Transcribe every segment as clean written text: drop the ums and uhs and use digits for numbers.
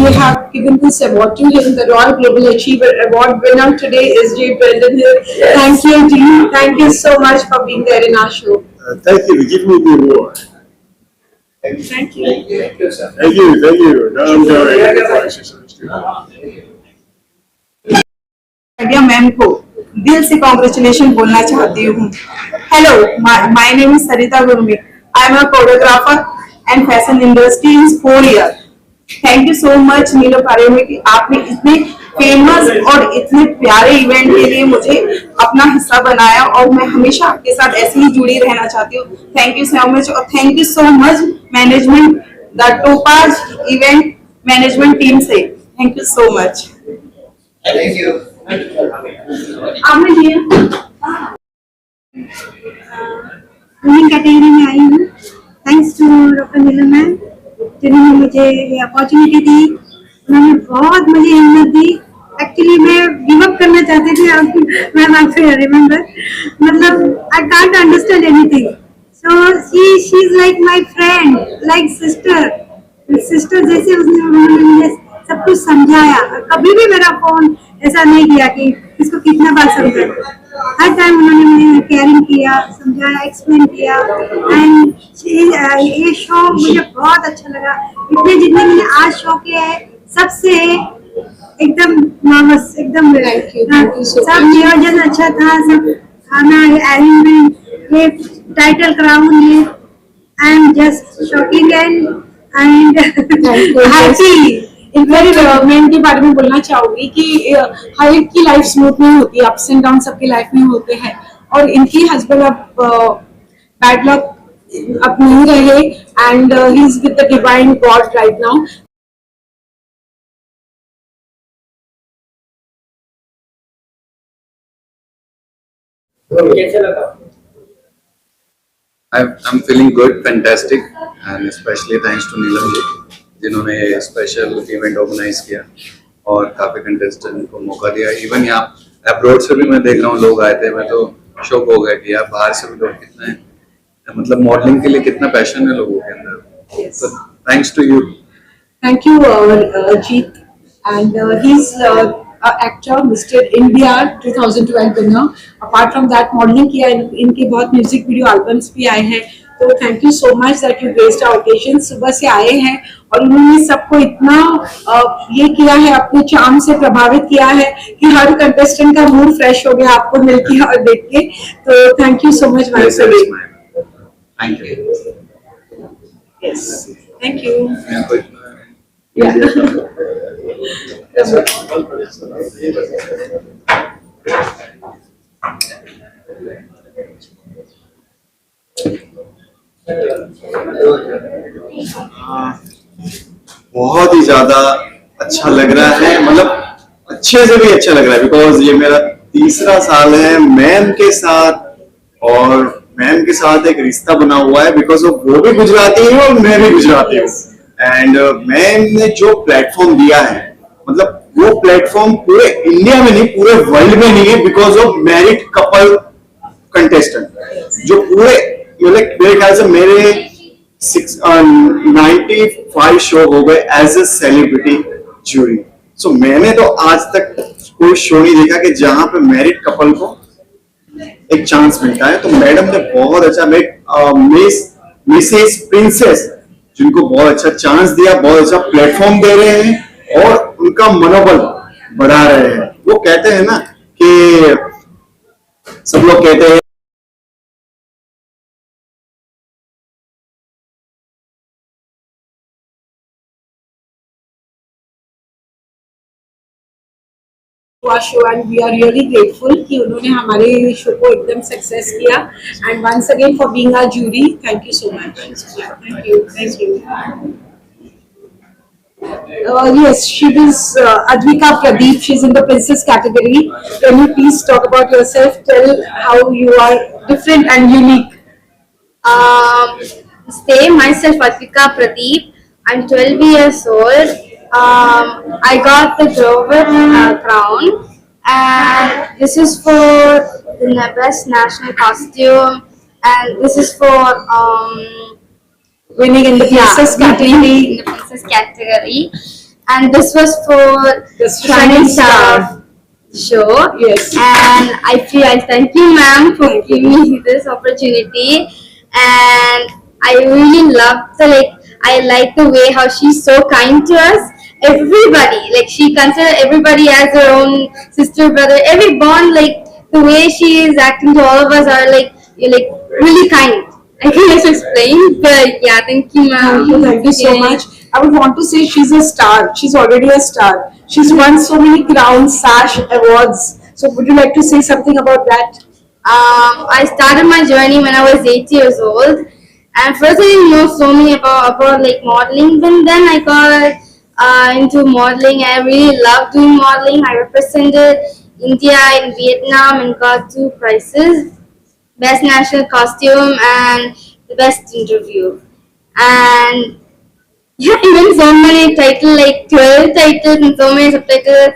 they have given this award to him, the Royal Global Achiever Award winner today is J. Brendan Hill. Thank you, Dean. Thank you so much for being there in our show. Thank you for giving me the award. Thank you. Thank you. Now I'm going. Idea ma'am को दिल से congratulation बोलना चाहती हूँ. Hello, my name is Sarita Gurmeet. I am a choreographer and fashion industry in 4 year. Thank you so much नीलो पारेमे कि आपने इतने फेमस और इतने प्यारे इवेंट के लिए मुझे अपना हिस्सा बनाया और मैं हमेशा आपके साथ ऐसे ही जुड़ी रहना चाहती हूँ. थैंक यू सो मच और thank you so much management, the Topaz event management team से. Thank you so much. Thank you. आपने दिया विनिंग कैटेगरी में आई हूँ. Thanks to doctor Neelam ma'am जिन्होंने मुझे ये अपॉर्चुनिटी दी. उन्होंने बहुत मुझे हिम्मत दी. एक्चुअली मैं गिव अप करना चाहती थी मैम. आपसे रिमेम्बर मतलब I can't understand anything. So she is like my friend, like sister जैसे उन्होंने मुझे सब कुछ समझाया. कभी भी मेरा फोन ऐसा नहीं किया कि इसको कितना बार समझाया. हर टाइम उन्होंने मुझे केयरिंग किया, समझाया, एक्सप्लेन किया. एंड ये शो मुझे बहुत अच्छा लगा. इतने जितने मैंने आज शो किया है सबसे एकदम नर्वस, एकदम सब नियोजन अच्छा था. सब खाना, अरेंजमेंट, ये टाइटल क्राउन, ये I am just shocking and happy. मैं के बारे में बोलना चाहूंगी कि हर एक की लाइफ स्मूथ नहीं होती, अप्स एंड डाउन सबकी लाइफ में होते हैं और इनकी हस्बैंड अब बैड लक अब नहीं रहे and he is with the divine God right now. कैसे लगा? I'm feeling good, fantastic, and especially thanks to Neelam ji जिन्होंने स्पेशल इवेंट ऑर्गेनाइज किया और काफी कंटेस्टेंट को मौका दिया. इवन यहाँ अब्रॉड से भी मैं देख रहा हूँ लोग आए थे. मैं तो शॉक हो गया कि यार बाहर से भी लोग कितने मतलब मॉडलिंग के लिए कितना पैशन है लोगों के अंदर. So thanks to you. Thank you, Jeet, and he's actor, Mr. India 2012 winner. Apart from that, modeling किया. इनके बहुत म्यूजिक वीडियो एल्बम्स भी आए हैं. तो thank you so much that you graced our occasion. सुबह से आए हैं और उन्होंने सबको इतना ये किया है, अपने चार्म से प्रभावित किया है कि हर कंटेस्टेंट का मूड फ्रेश हो गया आपको मिलके और देख के. तो thank you so much once again. Thank you. Yes, thank you. बहुत ही ज्यादा अच्छा लग रहा है. मतलब अच्छे से भी अच्छा लग रहा है बिकॉज ये मेरा तीसरा साल है मैम के साथ और मैम के साथ एक रिश्ता बना हुआ है बिकॉज वो भी गुजराती है और मैं भी गुजराती हूँ. एंड मैम ने जो प्लेटफॉर्म दिया है मतलब वो प्लेटफॉर्म पूरे इंडिया में नहीं पूरे वर्ल्ड में नहीं है because of married couple contestant जो पूरे मेरे ख्याल से मेरे 95 शो हो गए एज ए सेलिब्रिटी जूरी. सो मैंने तो आज तक कोई शो नहीं देखा कि जहां पे मैरिड कपल को एक चांस मिलता है. तो मैडम ने बहुत अच्छा मिसेस प्रिंसेस जिनको बहुत अच्छा चांस दिया, बहुत अच्छा प्लेटफॉर्म दे रहे हैं और उनका मनोबल बढ़ा रहे हैं. वो कहते हैं ना कि सब लोग कहते हैं our show and we are really grateful कि उन्होंने हमारे शो को एकदम सक्सेस किया. and once again for being our jury, thank you so much. Thank you. Yes, she is Advika Pradeep. She's in the princess category. Can you please talk about yourself? Tell how you are different and unique. Myself Advika Pradeep. I'm 12 years old. I got the Grover crown, and this is for the best national costume, and this is for winning in the princess category. In the princess category, and this was for The Shining Shining Star Star. show. Yes. And I thank you, ma'am, for giving me this opportunity. And I really love I like the way how she's so kind to us. Everybody, like she considers everybody as her own sister, brother. Every bond, like the way she is acting to all of us are like really kind. I can't explain, but yeah, thank you, ma'am. Thank you so Yeah. much. I would want to say she's a star. She's already a star. She's won so many crowns, sash, awards. So would you like to say something about that? I started my journey when I was 8 years old, and first I didn't know so many about like modeling. But then I got into modeling. I really love doing modeling. I represented India in Vietnam and got 2 prizes: best national costume and the best interview. And yeah, even so many titles, like 12 titles and so many subtitles,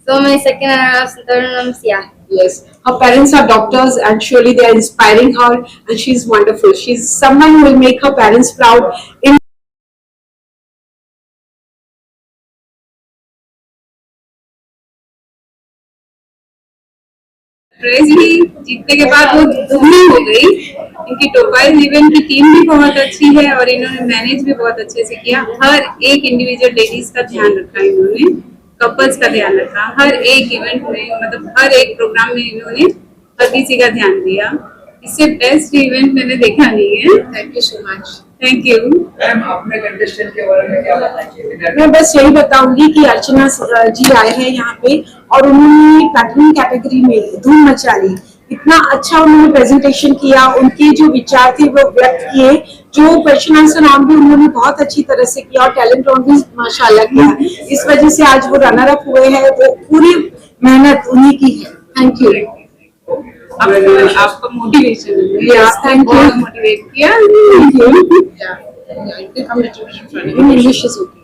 so many second runners and third runners. Yeah. Yes. Her parents are doctors and surely they are inspiring her and she's wonderful. She's someone who will make her parents proud in prize ही जीतने के बाद वो दुगनी हो गई। इनकी टोपाइज event की टीम भी बहुत अच्छी है और इन्होंने मैनेज भी बहुत अच्छे से किया। हर एक इंडिविजुअल लेडीज का ध्यान रखा इन्होंने, कपल्स का ध्यान रखा, हर एक इवेंट में मतलब हर एक प्रोग्राम में इन्होंने हर किसी का ध्यान दिया। इससे बेस्ट इवेंट मैंने देखा नहीं है। Thank you so much. Thank you. Ma'am अपने कंटेस्टेंट के बारे में क्या बताएंगे? मैं बस यही बताऊंगी कि अर्चना जी आए हैं यहाँ पे और उन्होंने प्लैटिनम कैटेगरी में धूम मचा ली। इतना अच्छा उन्होंने प्रेजेंटेशन किया, उनके जो विचार थे वो व्यक्त किए, जो क्वेश्चन आंसर राउंड भी उन्होंने बहुत अच्छी तरह से किया और टैलेंट राउंड भी माशाल्लाह किया। इस वजह से आज वो रनर अप हुए हैं, वो पूरी मेहनत उन्हीं की है। Thank you. आपका motivation Yes, thank you. Motivate किया। Thank you. In English is okay.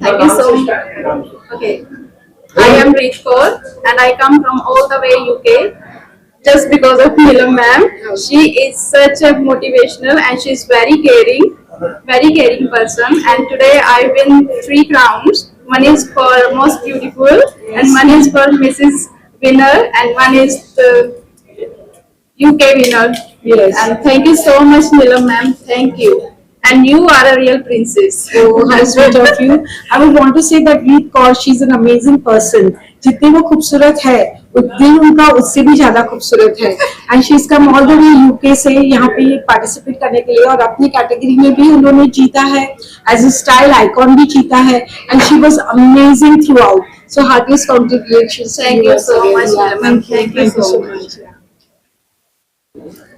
Thank you so much. Okay. I am Rich Kaur and I come from all the way UK just because of Neelam ma'am. She is such a motivational and she is very caring person. And today I win 3 crowns. One is for most beautiful and one is for Mrs. Winner and one is the UK winner. Yes. And thank you so much Neelam ma'am. Thank you. And you are a real princess. Oh, how sweet of you. I would want to say that Reet Kaur, she's an amazing person. जितनी वो खूबसूरत है, दिल उनका उससे भी ज्यादा खूबसूरत है. And she's come all the way UK से यहाँ पे पार्टिसिपेट करने के लिए और अपनी कैटेगरी में भी उन्होंने जीता है. As a style icon भी जीता है. And she was amazing throughout. So heartiest congratulations. Thank you so much, Yeah, ma'am. thank you so much.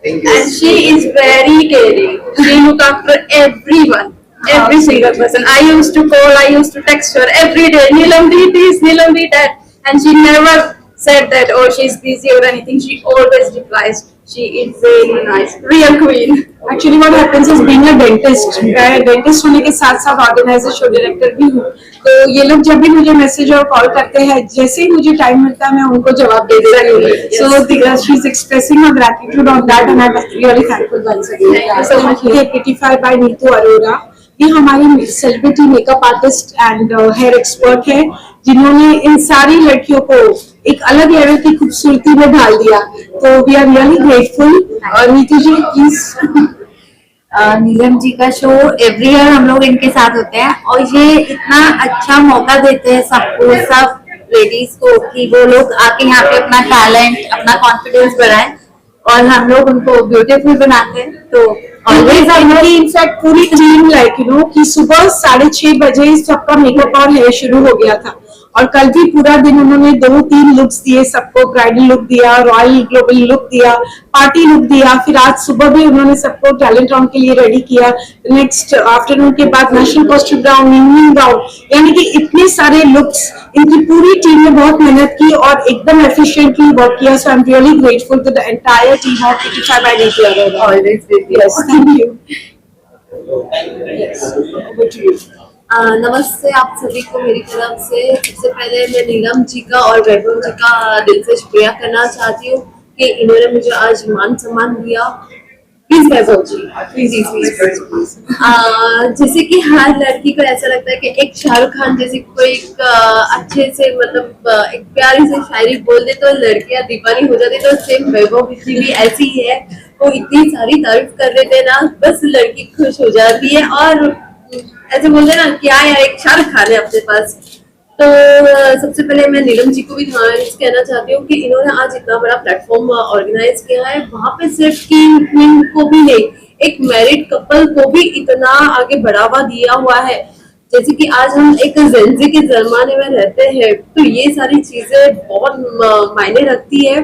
Thank you. And she is very caring. She look after everyone, every single person. I used to call, I used to text her every day. Neelam did this, Neelam did that, and she never said that oh she's busy or anything. She always replies. She is very nice, real queen. Actually, what happens is being a dentist, मैं dentist होने के साथ साथ organiser show director भी हूँ, तो ये लोग जब भी मुझे मैसेज और कॉल करते हैं, जैसे ही मुझे टाइम मिलता है मैं उनको जवाब दे देती हूँ. So she is expressing her gratitude on that and I'm really thankful once again. Thank you so much. ये Prettify by नीतू अरोरा, ये हमारी celebrity makeup artist and hair expert है, जिन्होंने इन सारी लड़कियों को एक अलग लेवल की खूबसूरती में ढाल दिया. तो वी आर रियली ग्रेटफुल. और नीतू जी प्लीज. नीलम जी का शो एवरी ईयर हम लोग इनके साथ होते हैं और ये इतना अच्छा मौका देते हैं सबको, सब लेडीज को, कि वो लोग आके यहाँ पे अपना टैलेंट, अपना कॉन्फिडेंस बढ़ाएं और हम लोग उनको ब्यूटीफुल बनाते हैं. तो ऑलवेज हमारी इनफैक्ट पूरी टीम लाइक यू नो कि सुबह 6:30 बजे सबका मेकअप और हेयर शुरू हो गया था और कल भी पूरा दिन उन्होंने 2-3 लुक्स दिए सबको. ब्राइडल लुक दिया, रॉयल ग्लोबल लुक दिया, पार्टी लुक दिया, फिर आज सुबह भी उन्होंने सबको टैलेंट राउंड के लिए रेडी किया. नेक्स्ट आफ्टरनून के बाद national costume round, evening round, यानी कि इतने सारे लुक्स इनकी पूरी टीम ने बहुत मेहनत की और एकदम एफिशिएंटली वर्क किया. So I am really grateful to the entire team of Prettify by Neetu Arora. Always Yes, thank you. Yes, over to you. नमस्ते आप सभी को मेरी तरफ से. सबसे पहले मैं नीलम जी का और वैभव जी का दिल से शुक्रिया करना चाहती हूँ कि इन्होंने मुझे आज मान सम्मान दिया. Please Vaibhav ji, please. जैसे कि हर लड़की को ऐसा लगता है कि एक शाहरुख खान जैसे कोई एक अच्छे से मतलब एक प्यारी से शायरी बोल दे तो लड़कियां दीवानी हो जाती, तो सेम वैभव जी भी ऐसी ही है। वो इतनी सारी तारीफ कर देते हैं ना, बस लड़की खुश हो जाती है और ऐसे बोलते हैं ना क्या यार एक शाहरुख खान है अपने पास। तो सबसे पहले मैं नीलम जी को भी थैंक्स कहना चाहती हूँ कि इन्होंने आज इतना बड़ा प्लेटफॉर्म ऑर्गेनाइज किया है। वहाँ पे सिर्फ किंग क्वीन को भी नहीं, एक मैरिड कपल को भी इतना आगे बढ़ावा दिया हुआ है। जैसे कि आज हम एक जेंजी के जमाने में रहते हैं, तो ये सारी चीजें बहुत मायने रखती है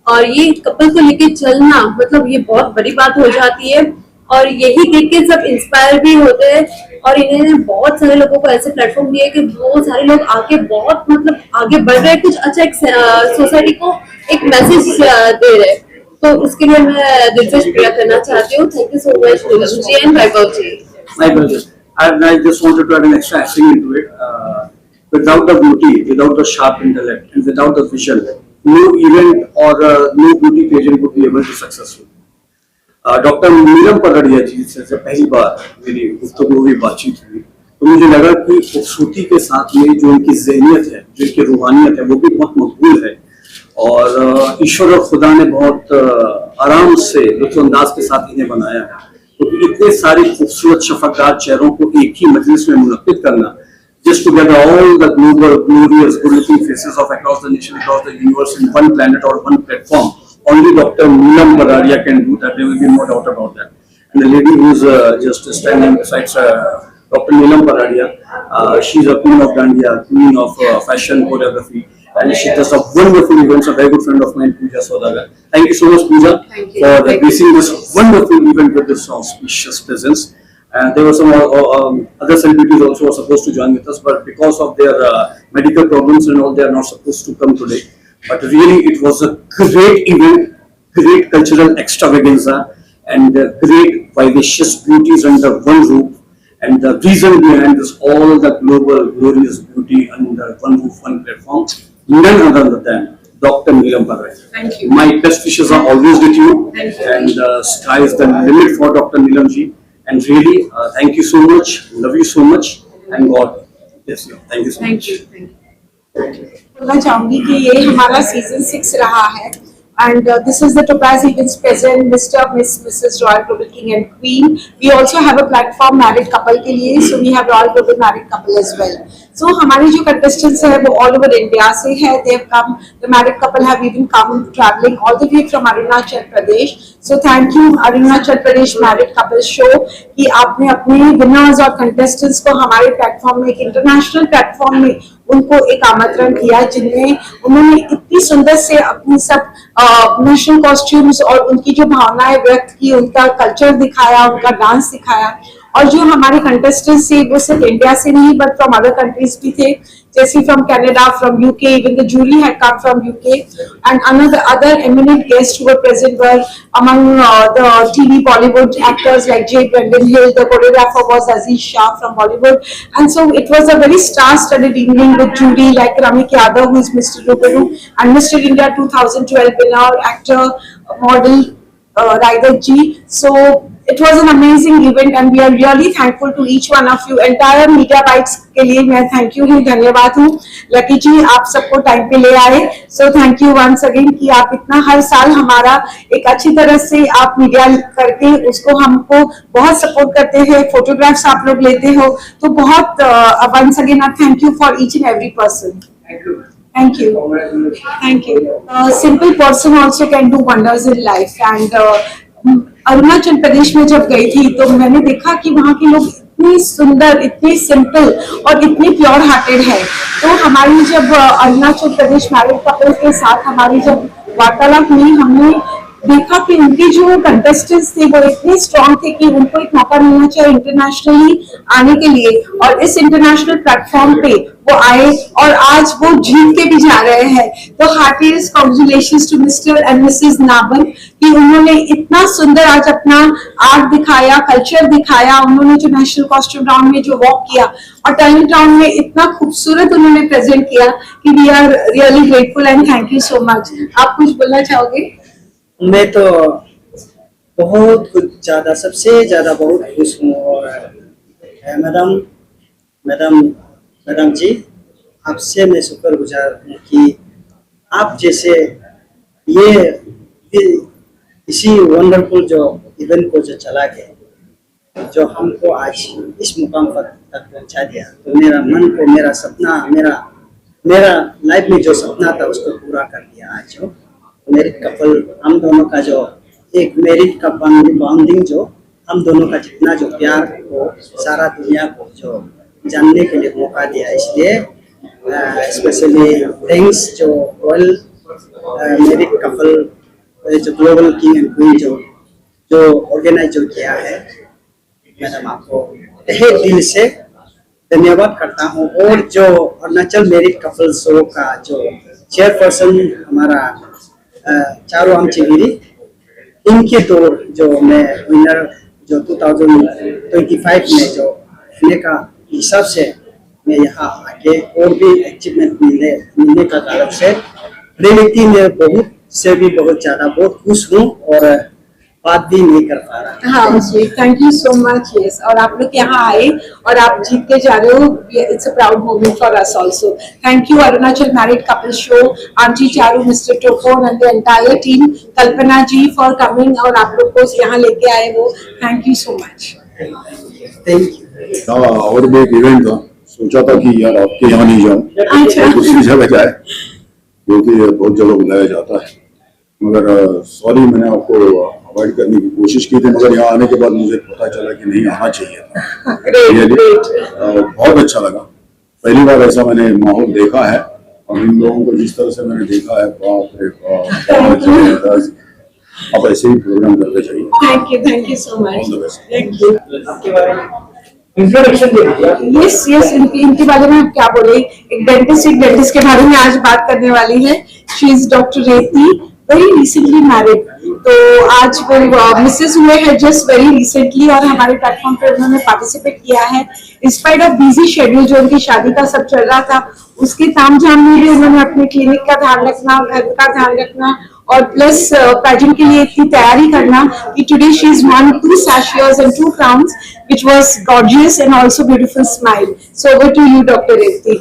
और ये कपल को लेके चलना मतलब ये बहुत बड़ी बात हो जाती है और यही देख के सब इंस्पायर भी होते हैं। और इन्होंने बहुत सारे लोगों को ऐसे प्लेटफॉर्म दिए कि वो सारे लोग आके बहुत मतलब आगे बढ़ रहे हैं, कुछ अच्छा एक सोसाइटी को एक मैसेज दे रहे हैं। तो उसके लिए मैं दिल से शुक्रिया करना चाहती हूँ। Thank you so much Neelam ji and Vaibhav ji. My pleasure. I just wanted to add an extra accent into it. Without the beauty, without the sharp intellect, and without the vision, no event or no beauty pageant would be able to successful. Doctor Neelam Paradiya ji से पहली बार मेरी गुफ्तगू हुई, बातचीत हुई, तो मुझे लगा कि खूबसूरती के साथ में जो इनकी ज़हनियत है, जो इनकी रूहानियत है, वो भी बहुत मकबूल है और ईश्वर और खुदा ने बहुत आराम से लुत्फ़अंदाज के साथ इन्हें बनाया है। तो इतने सारे खूबसूरत शफकदार चेहरों को एक ही मजलिस में मुनक्किद करना, just to gather all the global, glorious, good-looking faces of across the nation, across the universe in one planet or one platform, only Dr. Neelam Bararia can do that. There will be no doubt about that. And the lady who's just standing beside Dr. Neelam Bararia, she's a queen of Dandiya, queen of fashion choreography, and she does a wonderful events. A very good friend of mine, Pooja Saudagar. Thank you so much, Pooja, for gracing this wonderful event with this auspicious presence. And there were some other celebrities also were supposed to join with us, but because of their medical problems and all, they are not supposed to come today. But really, it was a great event, great cultural extravaganza, and great vivacious beauties under one roof. And the reason behind this, all the global glorious beauty under one roof, one platform, none other than Dr. Neelam Bararia. Thank you. My best wishes are always with you, and the sky is the limit for Dr. Neelam ji. And really, thank you so much, love you so much, and God bless you. Thank you so much. Thank you. बोलना चाहूंगी कि ये हमारा season 6 रहा है and this is the Topaz Events present Mr. Miss Mrs. Royal Global King and Queen. We also have a platform married couple के लिए, so we have Royal Global married couple as well. So हमारे जो contestants है वो all over India से है. They have come, the married couple have even come traveling all the way from Arunachal Pradesh. So thank you Arunachal Pradesh married couple show कि आपने अपने winners और contestants को हमारे platform में, एक international platform में उनको एक आमंत्रण किया, जिनमें उन्होंने इतनी सुंदर से अपनी सब नेशनल कॉस्ट्यूम्स और उनकी जो भावनाएं व्यक्त की, उनका कल्चर दिखाया, उनका डांस दिखाया। और जो हमारे कंटेस्टेंट्स थे वो सिर्फ इंडिया से नहीं बट फ्रॉम अदर कंट्रीज भी थे, जैसे from Canada, from UK, even the jury had come from UK and other eminent guests who were present were among the TV Bollywood actors like J. Brendan Hill. The choreographer was Aziz Shah from Bollywood, and so it was a very star-studded evening with jury like Ramik Yadav, who is Mr. Rubaru, and Mr. India 2012 winner, actor, model Raidat ji. So it was an amazing event and we are really thankful to each one of you. Entire Media Bites के लिए मैं thank you हूँ, धन्यवाद हूँ। Lucky जी आप सबको time पे ले आए, so thank you once again कि आप इतना हर साल हमारा एक अच्छी तरह से आप मीडिया करके उसको हमको बहुत सपोर्ट करते हैं, फोटोग्राफ्स आप लोग लेते हो, तो बहुत once again thank you for each and every person. Thank you. Thank you. Thank you. A simple person also can do wonders in life. And Arunachal Pradesh में जब गई थी तो मैंने देखा कि वहाँ के लोग इतनी सुंदर, इतनी सिंपल और इतनी प्योर हार्टेड है। तो हमारी जब अरुणाचल प्रदेश मैरिड कपल के साथ हमारी जब वार्तालाप हुई, हमने देखा कि उनके जो कंटेस्टेंट्स थे वो इतने स्ट्रॉन्ग थे कि उनको एक मौका मिलना चाहिए इंटरनेशनली आने के लिए, और इस इंटरनेशनल प्लेटफॉर्म पे वो आए और आज वो जीत के भी जा रहे हैं। तो heartiest congratulations to Mr and Mrs नाबन कि उन्होंने इतना सुंदर आज अपना आर्ट दिखाया, कल्चर दिखाया, उन्होंने जो नेशनल कॉस्ट्यूम राउंड में जो वॉक किया और टैलेंट राउंड में इतना खूबसूरत उन्होंने प्रेजेंट किया कि we are really grateful and thank you so much. आप कुछ बोलना चाहोगे? मैं तो बहुत कुछ ज़्यादा, सबसे ज़्यादा बहुत खुश हूँ। और मैडम मैडम मैडम जी, आपसे मैं शुक्रगुजार हूँ कि आप जैसे ये इसी वंडरफुल जो इवेंट को जो चला के जो हमको आज इस मुकाम पर तक पहुंचा दिया, तो मेरा मन को, मेरा सपना, मेरा लाइफ में जो सपना था उसको पूरा कर दिया। आज जो मेरिट कपल, हम दोनों का जो एक मेरिट का बॉन्डिंग, जो हम दोनों का जितना जो प्यार को सारा दुनिया को जो जानने के लिए मौका दिया, इसलिए स्पेशली थैंक्स जो रॉयल मेरिट कपल जो ग्लोबल किंग एंड क्वीन जो ऑर्गेनाइज जो किया है, मैडम आपको तहे दिल से धन्यवाद करता हूँ। और जो अरुणाचल मेरिट कपल शो का जो चेयरपर्सन हमारा चारू आमचीगिरी, इनके दौर जो मैं विनर जो 2025 में जो होने का हिसाब से मैं यहाँ आके और भी अचीवमेंट मिलने का कारण से रियलिटी में बहुत ज़्यादा बहुत खुश हूँ और बात भी नहीं कर पा रहा। हाँ जी, thank you so much. Yes, और आप लोग यहाँ आए और आप जीत के जा रहे हो, it's a proud moment for us also. Thank you Arunachal married couple show, aunty Charu, Mr टोफोन and the entire team, Kalpana ji for coming और आप लोग को यहाँ लेके आए वो, thank you so much. Thank you. और भी एक इवेंट था, सोचा था कि यार आपके यहाँ नहीं जाऊँ, अच्छा। दूसरी जगह जाए, क्योंकि बहुत जगह बुलाया जाता है, मगर सॉरी मैंने आपको अवॉइड करने की कोशिश की थी, मगर यहाँ आने के बाद मुझे पता चला कि नहीं आना चाहिए था। बहुत अच्छा लगा, पहली बार ऐसा मैंने माहौल देखा है और इन लोगों को जिस तरह से मैंने देखा है, बाप रे बाप, आप ऐसे ही प्रोग्राम करते चाहिए। Thank you so much. Thank you. आपके बारे में इंट्रोडक्शन दे दीजिए। यस, इनके बारे में आप क्या बोले। एक डेंटिस्ट के बारे में आज बात करने वाली है। शी इज डॉक्टर रेती, वेरी रिसेंटली मैरिड। तो आज वो मिसेस हुए हैं जस्ट वेरी रिसेंटली और हमारे प्लेटफॉर्म पे उन्होंने पार्टिसिपेट किया है। इंस्पाइट ऑफ बिजी शेड्यूल जो उनकी शादी का सब चल रहा था, उसके तामझाम में भी उन्होंने अपने क्लिनिक का ध्यान रखना, घर का ध्यान रखना और प्लस पैजेंट के लिए इतनी तैयारी करना कि today she is won 2 sachets and 2 crowns, which was gorgeous and also beautiful smile. So over to you, Dr. Revti.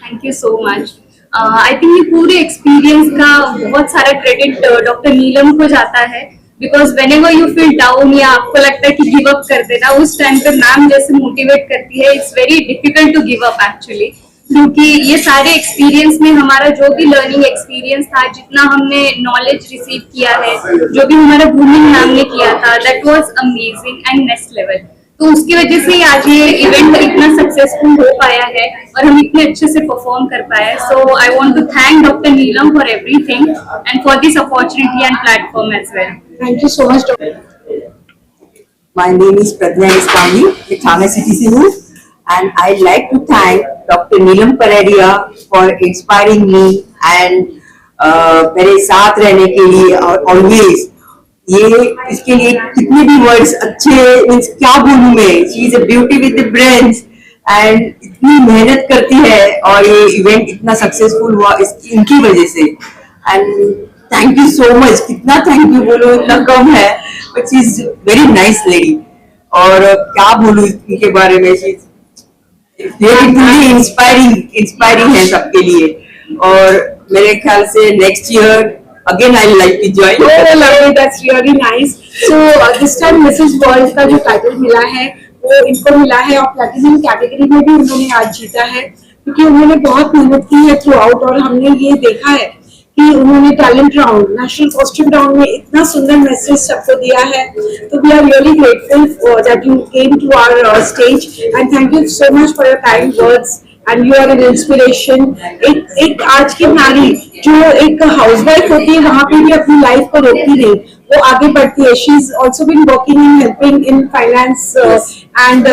Thank you so much. I think ये पूरे एक्सपीरियंस का बहुत सारा क्रेडिट डॉक्टर नीलम को जाता है, because when ever you feel down या आपको लगता है कि गिव अप कर देना, उस टाइम पे मैम जैसे मोटिवेट करती है। It's very difficult to give up actually, क्योंकि ये सारे एक्सपीरियंस में हमारा जो भी लर्निंग एक्सपीरियंस था, जितना हमने नॉलेज रिसीव किया है, जो भी हमारा ग्रूमिंग मैम ने किया था, that was amazing and next level. तो उसकी वजह से आज ये इवेंट इतना सक्सेसफुल हो पाया है और हम इतने अच्छे से परफॉर्म कर पाए। So I want to thank doctor Neelam for everything and for this opportunity and platform as well. Thank you so much, Dr. My name is Pradnya Islami, the Thane city से हूँ, and I like to thank Dr. Neelam Paradia for inspiring me and मेरे साथ रहने के लिए always। ये इसके लिए कितने भी वर्ड्स अच्छे, मीन्स क्या बोलूं मैं, she is a beauty with the brains and इतनी मेहनत करती है और ये इवेंट इतना सक्सेसफुल हुआ इनकी वजह से। And thank you so much, कितना थैंक यू बोलो इतना कम है, but she is very nice lady. और क्या बोलूं इनके बारे में, शी इज इंस्पायरिंग है सबके लिए। और मेरे ख्याल से next year again I like to join. Oh, lovely, that's really nice. So this time Mrs. World का जो टाइटल मिला है वो इनको मिला है और प्लैटिनम कैटेगरी में भी उन्होंने आज जीता है, क्योंकि उन्होंने बहुत मेहनत की है थ्रू आउट। और हमने ये देखा है कि उन्होंने talent round, national costume round में इतना सुंदर मैसेज सबको दिया है। तो we are really grateful that you came to our stage and thank you so much for your kind words and you are an inspiration. एक आज की नारी जो एक हाउसवाइफ होती है, वहां पे भी अपनी लाइफ को रोकती नहीं, वो आगे बढ़ती है। She is also been working in helping in finance and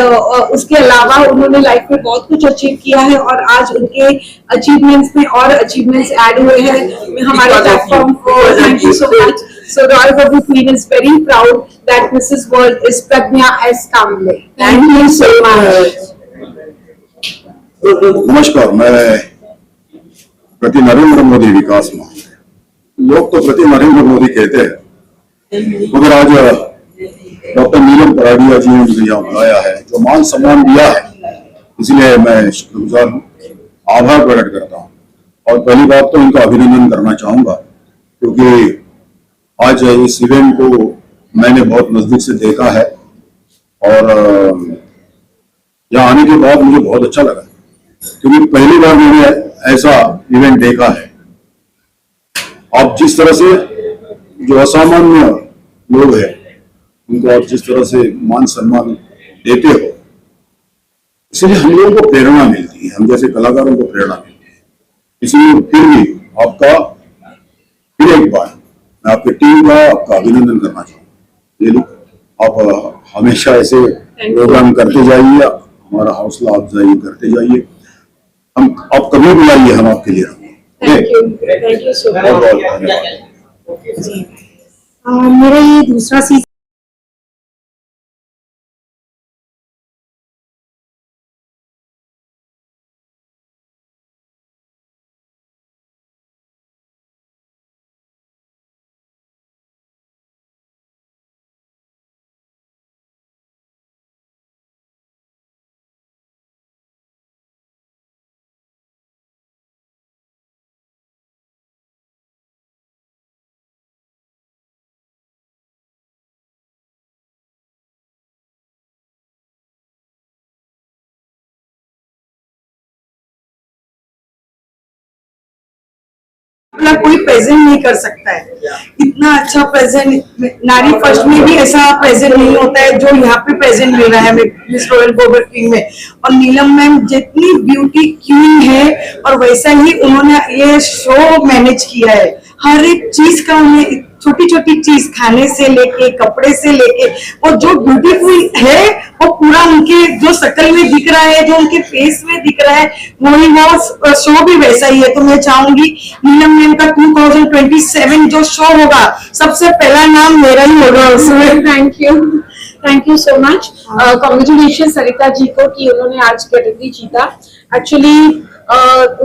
उसके अलावा उन्होंने लाइफ में बहुत कुछ अचीव किया है और आज उनके अचीवमेंट्स में और अचीवमेंट्स ऐड हुए हैं हमारे प्लेटफॉर्म को। Thank you so much. So royal बबू queen is very proud that Mrs World is Pragya S Kamle. Thank you so much. नमस्कार, मैं प्रति नरेंद्र मोदी विकास मान। लोग तो प्रति नरेंद्र मोदी कहते हैं, मगर आज डॉक्टर नीलम पराडिया जी ने मुझे यहाँ बुलाया है, जो मान सम्मान दिया है, इसलिए मैं शुक्रगुजार हूँ, आभार प्रकट करता हूँ। और पहली बात तो इनका अभिनंदन करना चाहूंगा, क्योंकि आज इस इवेंट को मैंने बहुत नजदीक से देखा है और यहाँ आने के बाद मुझे बहुत अच्छा लगा, क्योंकि पहली बार मैंने ऐसा इवेंट देखा है। आप जिस तरह से जो असामान्य लोग हैं उनको आप जिस तरह से मान सम्मान देते हो, इसलिए हम लोगों को प्रेरणा मिलती है, हम जैसे कलाकारों को प्रेरणा मिलती है। इसलिए फिर भी आपका फिर एक बार मैं आपकी टीम का आपका अभिनंदन करना चाहूँगा। आप हमेशा ऐसे प्रोग्राम करते जाइए, हमारा हौसला अफजाई करते जाइए, हम आप कभी बुलाइए, हम आपके लिए थैंक यू सो मच। बहुत बहुत धन्यवाद। मेरा ये दूसरा सीजन अपना कोई प्रेजेंट नहीं कर सकता है, इतना अच्छा प्रेजेंट नारी फर्स्ट में भी ऐसा प्रेजेंट नहीं होता है जो यहाँ पे प्रेजेंट मिल रहा है हमें मिस रॉयल गोबर किंग में। और नीलम मैम जितनी ब्यूटी क्वीन है और वैसा ही उन्होंने ये शो मैनेज किया है, हर एक चीज का उन्हें छोटी छोटी चीज खाने से लेके कपड़े से लेके और जो ब्यूटीफुल है वो पूरा उनके जो शक्ल में दिख रहा है, जो उनके फेस में दिख रहा है, वही वो शो भी वैसा ही है। तो मैं चाहूंगी नीलम मैम का 2027 जो शो होगा सबसे पहला नाम मेरा ही होगा उसमें। Thank you so much. Congratulation Sarita ji को कि उन्होंने आज कैटेगरी जीता। एक्चुअली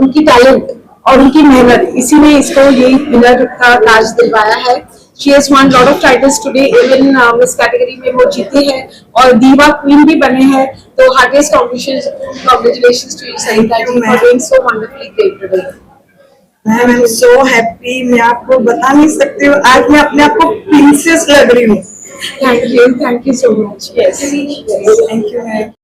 उनकी टैलेंट और उनकी मेहनत इसी ने इसको ये विनर का ताज दिलवाया है। She has won lot of titles today, even इस कैटेगरी में वो जीते हैं और दीवा क्वीन भी बने हैं। तो heartiest congratulations to you Sarita ji for doing so wonderfully great today. Ma'am I am so happy, मैं आपको बता नहीं सकती हूँ, आज मैं अपने आप को प्रिंसेस लग रही हूँ। Thank you so much. Yes. Thank you ma'am.